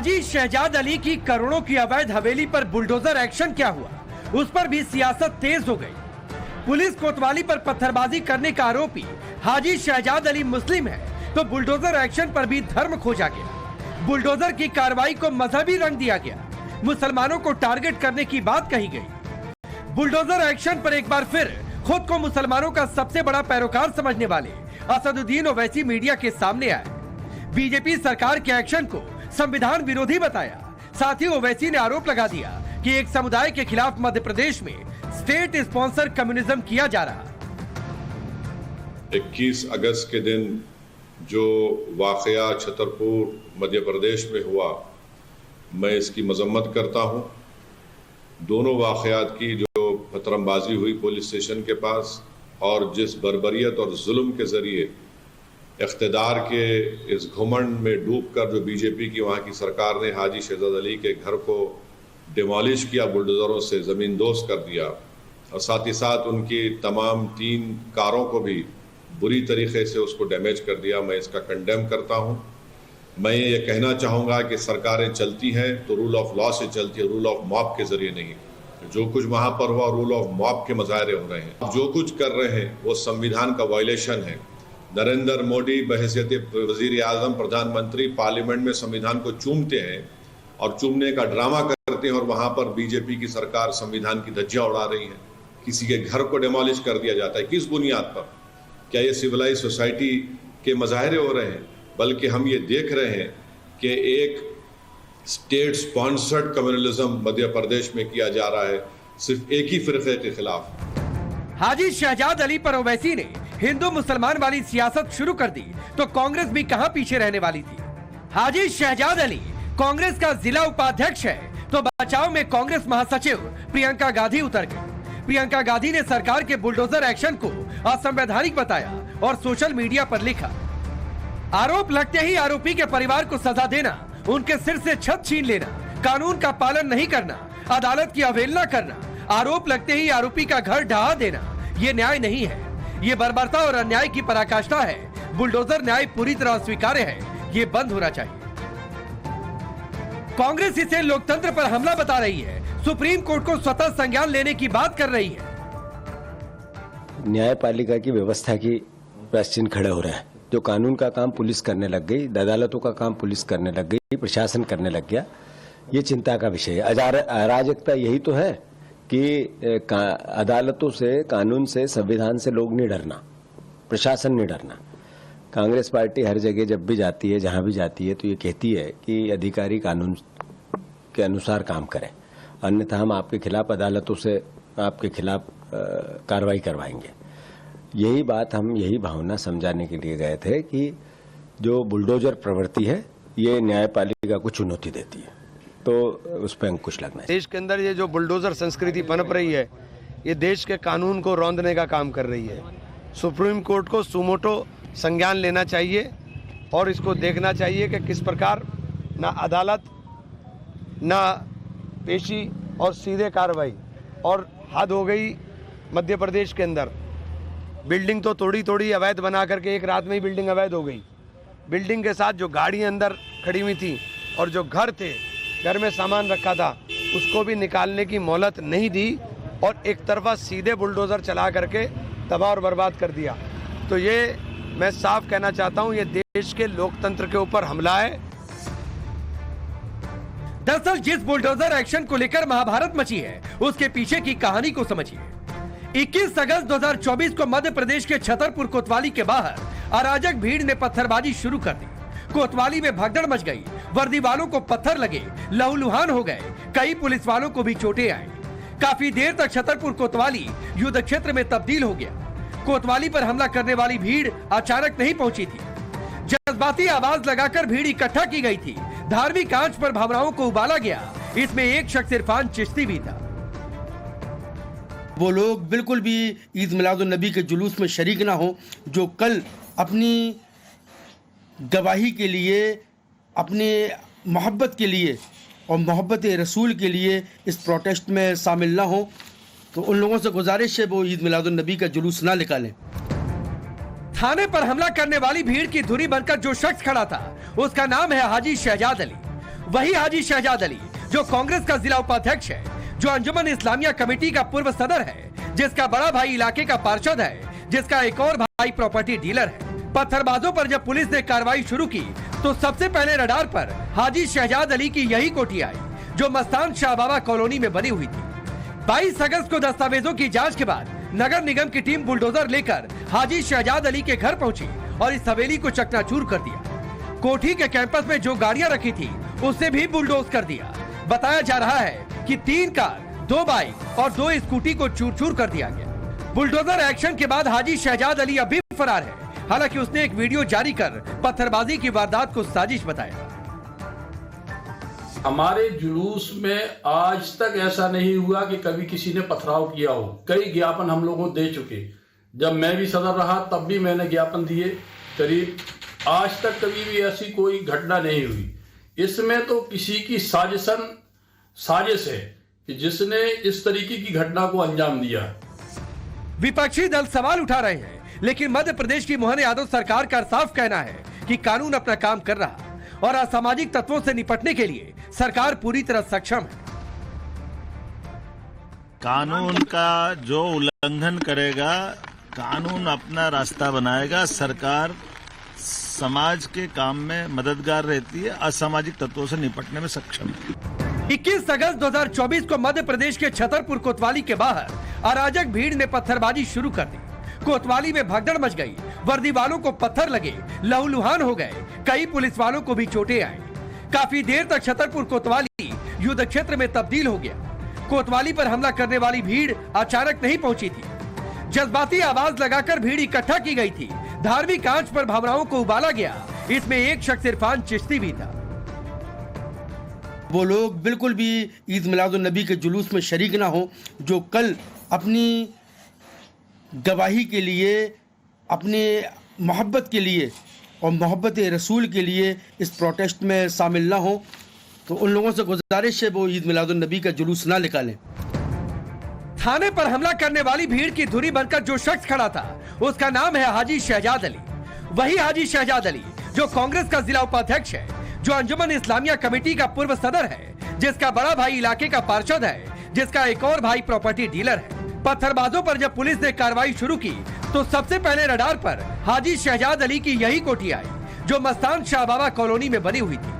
हाजी शहजाद अली की करोड़ों की अवैध हवेली पर बुलडोजर एक्शन क्या हुआ, उस पर भी सियासत तेज हो गई। पुलिस कोतवाली पर पत्थरबाजी करने का आरोपी हाजी शहजाद अली मुस्लिम है, तो बुलडोजर एक्शन पर भी धर्म खोजा गया। बुलडोजर की कार्रवाई को मजहबी रंग दिया गया, मुसलमानों को टारगेट करने की बात कही गई। बुलडोजर एक्शन पर एक बार फिर खुद को मुसलमानों का सबसे बड़ा पैरोकार समझने वाले असदुद्दीन ओवैसी मीडिया के सामने आए। बीजेपी सरकार के एक्शन को संविधान विरोधी बताया। साथ ही ओवैसी ने आरोप लगा दिया कि एक समुदाय के खिलाफ मध्य प्रदेश में स्टेट स्पॉन्सर कम्युनिज्म किया जा रहा। 21 अगस्त के दिन जो वाकया छतरपुर मध्य प्रदेश में हुआ, मैं इसकी मजम्मत करता हूं। दोनों वाकयात की जो पत्थरबाजी हुई पुलिस स्टेशन के पास और जिस बर्बरियत और जुल्म के जरिए इख्तिदार के इस घुमंड में डूबकर जो बीजेपी की वहाँ की सरकार ने हाजी शहजाद अली के घर को डिमोलिश किया, बुलडोजरों से ज़मीन दोस्त कर दिया और साथ ही साथ उनकी तमाम 3 कारों को भी बुरी तरीके से उसको डैमेज कर दिया। मैं इसका कंडेम करता हूँ। मैं ये कहना चाहूँगा कि सरकारें चलती हैं तो रूल ऑफ लॉ से चलती है, रूल ऑफ मॉब के जरिए नहीं। जो कुछ वहाँ पर हुआ रूल ऑफ मॉब के मुजाहरे हो रहे हैं। जो कुछ कर रहे हैं वो संविधान का वायलेशन है। नरेंद्र मोदी बहैसियत वजीर आजम प्रधानमंत्री पार्लियामेंट में संविधान को चूमते हैं और चूमने का ड्रामा करते हैं और वहां पर बीजेपी की सरकार संविधान की धज्जियां उड़ा रही है। किसी के घर को डिमोलिश कर दिया जाता है, किस बुनियाद पर? क्या ये सिविलाइज सोसाइटी के मुजाहरे हो रहे हैं? बल्कि हम ये देख रहे हैं कि एक state sponsored communalism Madhya Pradesh में किया जा रहा है, सिर्फ एक ही फिरके के खिलाफ। हाजी शहजाद अली पर ओवैसी ने हिंदू मुसलमान वाली सियासत शुरू कर दी तो कांग्रेस भी कहां पीछे रहने वाली थी। हाजी शहजाद अली कांग्रेस का जिला उपाध्यक्ष है तो बचाव में कांग्रेस महासचिव प्रियंका गांधी उतर गई। प्रियंका गांधी ने सरकार के बुलडोजर एक्शन को असंवैधानिक बताया और सोशल मीडिया पर लिखा, आरोप लगते ही आरोपी के परिवार को सजा देना, उनके सिर से छत छीन लेना, कानून का पालन नहीं करना, अदालत की अवहेलना करना, आरोप लगते ही आरोपी का घर ढहा देना, ये न्याय नहीं है। ये बर्बरता और अन्याय की पराकाष्ठा है। बुलडोजर न्याय पूरी तरह अस्वीकार्य है, ये बंद होना चाहिए। कांग्रेस इसे लोकतंत्र पर हमला बता रही है, सुप्रीम कोर्ट को स्वतः संज्ञान लेने की बात कर रही है। न्यायपालिका की व्यवस्था की प्रश्न खड़े हो रहे हैं। जो कानून का काम पुलिस करने लग गई, अदालतों का काम पुलिस करने लग गई, प्रशासन करने लग गया, ये चिंता का विषय है। अराजकता यही तो है कि अदालतों से, कानून से, संविधान से लोग नहीं डरना, प्रशासन नहीं डरना। कांग्रेस पार्टी हर जगह जब भी जाती है, जहां भी जाती है, तो ये कहती है कि अधिकारी कानून के अनुसार काम करें, अन्यथा हम आपके खिलाफ अदालतों से आपके खिलाफ कार्रवाई करवाएंगे। यही बात, हम यही भावना समझाने के लिए गए थे कि जो बुलडोजर प्रवृत्ति है ये न्यायपालिका को चुनौती देती है, तो उस पर अंकुश लगना है। देश के अंदर ये जो बुलडोजर संस्कृति पनप रही है, ये देश के कानून को रौंदने का काम कर रही है। सुप्रीम कोर्ट को सुमोटो संज्ञान लेना चाहिए और इसको देखना चाहिए कि किस प्रकार ना अदालत, ना पेशी और सीधे कार्रवाई। और हद हो गई मध्य प्रदेश के अंदर। बिल्डिंग तो तोड़ी अवैध बना करके एक रात में ही बिल्डिंग अवैध हो गई। बिल्डिंग के साथ जो गाड़ियाँ अंदर खड़ी हुई थी और जो घर थे, घर में सामान रखा था, उसको भी निकालने की मोहलत नहीं दी और एक तरफा सीधे बुलडोजर चला करके तबाह और बर्बाद कर दिया। तो ये मैं साफ कहना चाहता हूं, ये देश के लोकतंत्र के ऊपर हमला है। दरअसल जिस बुलडोजर एक्शन को लेकर महाभारत मची है, उसके पीछे की कहानी को समझिए। 21 अगस्त 2024 को मध्य प्रदेश के छतरपुर कोतवाली के बाहर अराजक भीड़ ने पत्थरबाजी शुरू कर दी। कोतवाली में भगदड़ मच गई, वर्दी वालों को पत्थर लगे, लहूलुहान हो गए, कई पुलिस वालों को भी चोटें आई। काफी देर तक छतरपुर कोतवाली युद्ध क्षेत्र में तब्दील हो गया। कोतवाली पर हमला करने वाली भीड़ अचानक नहीं पहुंची थी, जज्बाती आवाज लगाकर भीड़ इकट्ठा की गई थी। धार्मिक आंच पर भावनाओं को उबाला गया। इसमें एक शख्स इरफान चिश्ती भी था। वो लोग बिल्कुल भी ईद मिलादुन नबी के जुलूस में शरीक ना हो, जो कल अपनी गवाही के लिए, अपने मोहब्बत के लिए और मोहब्बत रसूल के लिए इस प्रोटेस्ट में शामिल ना हो। तो उन लोगों से गुजारिश है वो ईद मिलादुन नबी का जुलूस ना निकालें। थाने पर हमला करने वाली भीड़ की धुरी बनकर जो शख्स खड़ा था, उसका नाम है हाजी शहजाद अली। वही हाजी शहजाद अली जो कांग्रेस का जिला उपाध्यक्ष है, जो अंजुमन इस्लामिया कमेटी का पूर्व सदर है, जिसका बड़ा भाई इलाके का पार्षद है, जिसका एक और भाई प्रॉपर्टी डीलर है। पत्थरबाजों पर जब पुलिस ने कार्रवाई शुरू की तो सबसे पहले रडार पर हाजी शहजाद अली की यही कोठी आई जो मस्तान शाह बाबा कॉलोनी में बनी हुई थी। 22 अगस्त को दस्तावेजों की जांच के बाद नगर निगम की टीम बुलडोजर लेकर हाजी शहजाद अली के घर पहुंची और इस हवेली को चकनाचूर कर दिया। कोठी के कैंपस में जो गाड़ियां रखी थी उसे भी बुलडोज कर दिया। बताया जा रहा है कि 3 कार, 2 बाइक और 2 स्कूटी को चूर-चूर कर दिया गया। बुलडोजर एक्शन के बाद हाजी शहजाद अली अभी फरार है। हालांकि उसने एक वीडियो जारी कर पत्थरबाजी की वारदात को साजिश बताया। हमारे जुलूस में आज तक ऐसा नहीं हुआ कि कभी किसी ने पथराव किया हो। कई ज्ञापन हम लोगों दे चुके। जब मैं भी सदर रहा तब भी मैंने ज्ञापन दिए। करीब आज तक कभी भी ऐसी कोई घटना नहीं हुई। इसमें तो किसी की साजिश है कि जिसने इस तरीके की घटना को अंजाम दिया। विपक्षी दल सवाल उठा रहे हैं, लेकिन मध्य प्रदेश की मोहन यादव सरकार का साफ कहना है कि कानून अपना काम कर रहा और असामाजिक तत्वों से निपटने के लिए सरकार पूरी तरह सक्षम है। कानून का जो उल्लंघन करेगा, कानून अपना रास्ता बनाएगा। सरकार समाज के काम में मददगार रहती है, असामाजिक तत्वों से निपटने में सक्षम है। 21 अगस्त 2024 को मध्य प्रदेश के छतरपुर कोतवाली के बाहर अराजक भीड़ ने पत्थरबाजी शुरू कर दी। कोतवाली में भगदड़ मच गई। वर्दी वालों को पत्थर लगे, लहूलुहान हो गए। कई पुलिस वालों को भी चोटें आई। काफी देर तक छतरपुर कोतवाली युद्ध क्षेत्र में तब्दील हो गया। कोतवाली पर हमला करने वाली भीड़ अचानक नहीं पहुंची थी। जज्बाती आवाज लगाकर भीड़ इकट्ठा की गई थी। धार्मिक आंच पर भावनाओं को उबाला गया। इसमें एक शख्स इरफान चिश्ती भी था। वो लोग बिल्कुल भी ईद मिलादुन नबी के जुलूस में शरीक ना हो, जो कल अपनी गवाही के लिए, अपने मोहब्बत के लिए और मोहब्बत रसूल के लिए इस प्रोटेस्ट में शामिल ना हो। तो उन लोगों से गुजारिश है वो ईद मिलादुन नबी का जुलूस ना निकालें। थाने पर हमला करने वाली भीड़ की धुरी बनकर जो शख्स खड़ा था उसका नाम है हाजी शहजाद अली। वही हाजी शहजाद अली जो कांग्रेस का जिला उपाध्यक्ष है, जो अंजुमन इस्लामिया कमेटी का पूर्व सदर है, जिसका बड़ा भाई इलाके का पार्षद है, जिसका एक और भाई प्रॉपर्टी डीलर है। पत्थरबाजों पर जब पुलिस ने कार्रवाई शुरू की तो सबसे पहले रडार पर हाजी शहजाद अली की यही कोठी आई जो मस्तान शाह बाबा कॉलोनी में बनी हुई थी।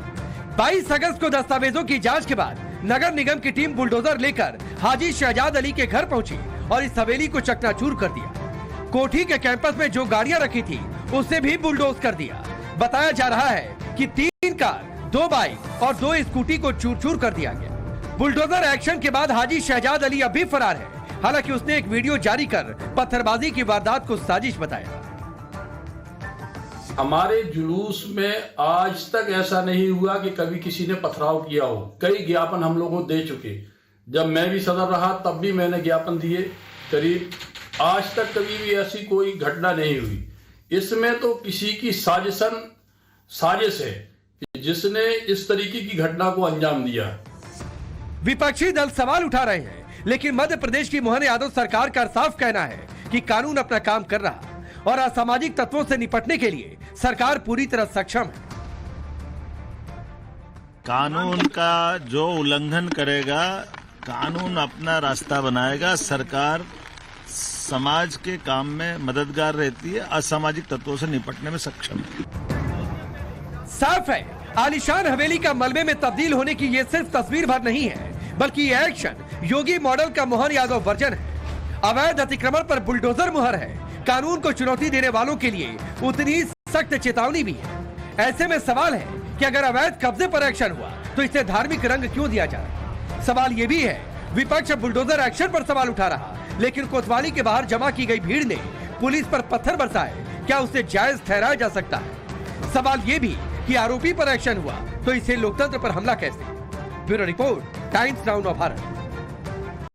22 अगस्त को दस्तावेजों की जांच के बाद नगर निगम की टीम बुलडोजर लेकर हाजी शहजाद अली के घर पहुंची और इस हवेली को चकनाचूर कर दिया। कोठी के कैंपस में जो गाड़ियां रखी थी उसे भी बुलडोज कर दिया। बताया जा रहा है कि 3 कार, 2 बाइक और 2 स्कूटी को चूर-चूर कर दिया गया। बुलडोजर एक्शन के बाद हाजी शहजाद अली अभी फरार है। हालांकि उसने एक वीडियो जारी कर पत्थरबाजी की वारदात को साजिश बताया। हमारे जुलूस में आज तक ऐसा नहीं हुआ कि कभी किसी ने पथराव किया हो। कई ज्ञापन हम लोगों दे चुके। जब मैं भी सदर रहा तब भी मैंने ज्ञापन दिए। करीब आज तक कभी भी ऐसी कोई घटना नहीं हुई। इसमें तो किसी की साजिश है कि जिसने इस तरीके की घटना को अंजाम दिया। विपक्षी दल सवाल उठा रहे हैं, लेकिन मध्य प्रदेश की मोहन यादव सरकार का साफ कहना है कि कानून अपना काम कर रहा और असामाजिक तत्वों से निपटने के लिए सरकार पूरी तरह सक्षम है। कानून का जो उल्लंघन करेगा, कानून अपना रास्ता बनाएगा। सरकार समाज के काम में मददगार रहती है, असामाजिक तत्वों से निपटने में सक्षम है। साफ है, आलीशान हवेली का मलबे में तब्दील होने की ये सिर्फ तस्वीर भर नहीं है, बल्कि ये एक्शन योगी मॉडल का मोहन यादव वर्जन है। अवैध अतिक्रमण पर बुलडोजर मुहर है। कानून को चुनौती देने वालों के लिए उतनी सख्त चेतावनी भी है। ऐसे में सवाल है कि अगर अवैध कब्जे पर एक्शन हुआ तो इसे धार्मिक रंग क्यों दिया जा रहा है। सवाल ये भी है, विपक्ष बुलडोजर एक्शन पर सवाल उठा रहा, लेकिन कोतवाली के बाहर जमा की गई भीड़ ने पुलिस पर पत्थर बरसाए, क्या उसे जायज ठहराया जा सकता है। सवाल ये भी कि आरोपी पर एक्शन हुआ तो इसे लोकतंत्र पर हमला कैसे। Bureau report, times now Bharat.